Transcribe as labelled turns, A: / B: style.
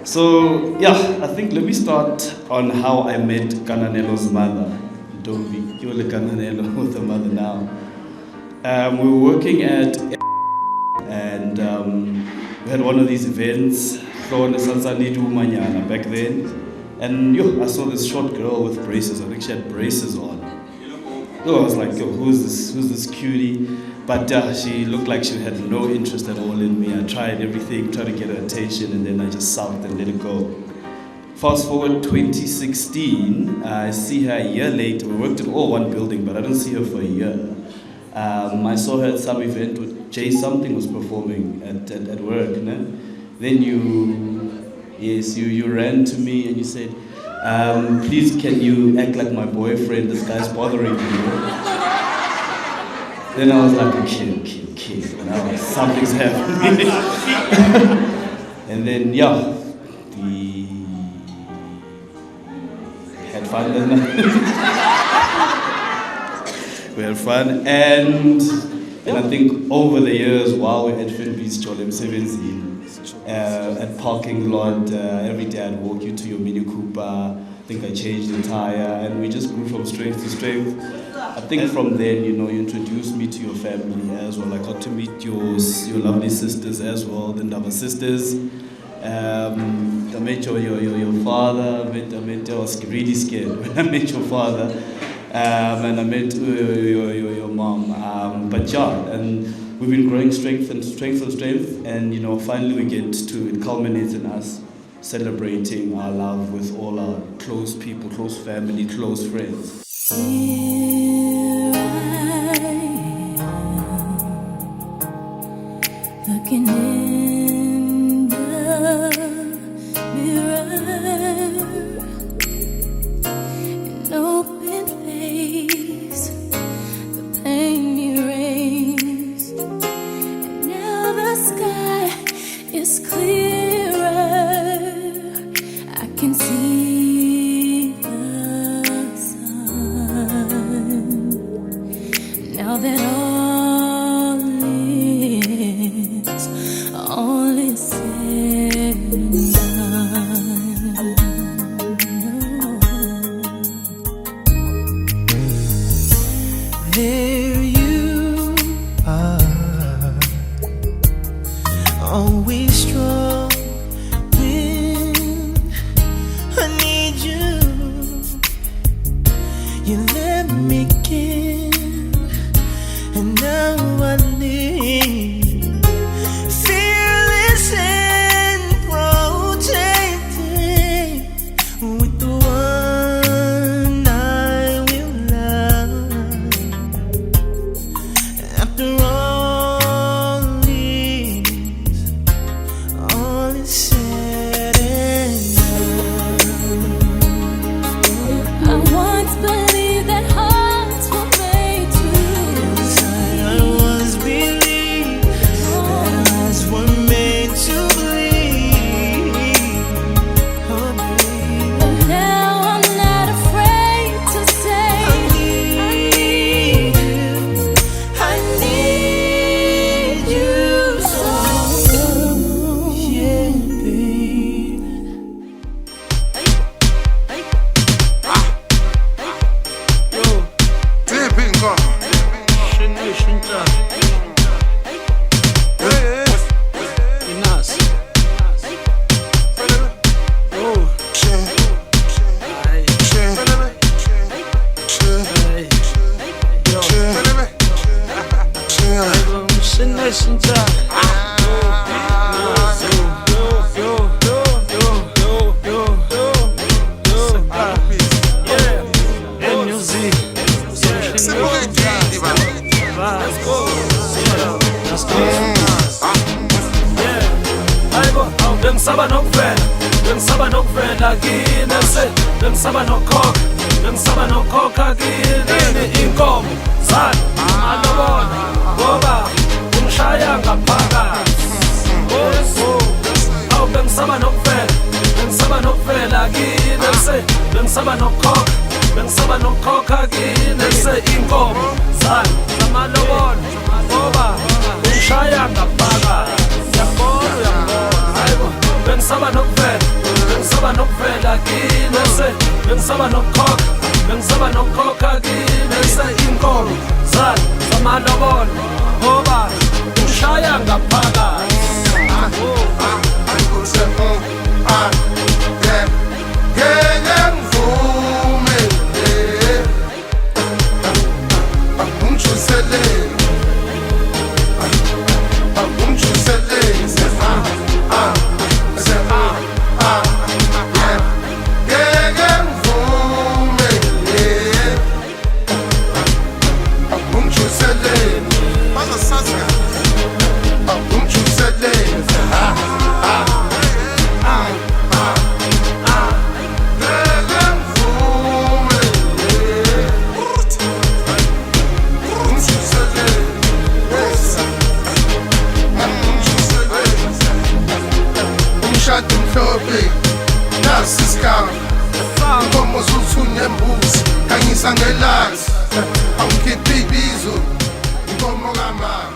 A: So yeah, I think let me start on how I met Kananelo's mother, Ntombi. You're Kananelo with the mother now. We were working at and we had one of these events, back then. And I saw this short girl with braces. I think she had braces on. I was like, who's this cutie? But she looked like she had no interest at all in me. I tried everything, tried to get her attention, and then I just sulked and let it go. Fast forward 2016, I see her a year later. We worked in all one building, but I didn't see her for a year. I saw her at some event with Jay Something was performing at work. You know? Then you ran to me and you said, please can you act like my boyfriend, this guy's bothering me. Then I was like, okay, now something's happening. And then we had fun that night. We had fun, and I think over the years, while we had Finbe's Jolem 17 at parking lot, every day I'd walk you to your Mini Cooper. I think I changed the tire, and we just grew from strength to strength. I think from then, you introduced me to your family as well. I got to meet your lovely sisters as well, the Ndaba sisters. I met your father. I was really scared when I met your father, and I met your mom. But and we've been growing strength and strength and strength, and finally we get to it culminates in us celebrating our love with all our close people, close family, close friends.
B: Here I am, looking in the mirror, an open face, the pain erased, and now the sky is clearer. I can see the sun. Now that all is said and done. There you are, always strong when I need you. You let me give, and now I live fearless and protected with the one I will love. After all is said and done. I once believed that hearts were made to. Inside I once believed that eyes were made to bleed. Oh, baby. But now I'm not afraid to say I need you. I need you so. Yeah, baby.
C: Ngisaba kini inkomo zani alobona ngoba ungishaya ngaphakathi. Awu bengisaba nokuvela kini bengisaba nokukhokha kini inkomo zani amalobona ngoba ungishaya ngaphakathi. Uyabona hayibo bengisaba nokuvela bengisaba nokukhokha bengisaba nokukhokha kinese inkomo zani zamalobolo ngoba ungishaya ngaphakathi
D: nasi isikhawu inkomo zuthunya embuzi khanyisa ngelanga awukhiphi ibizo inkomo kamama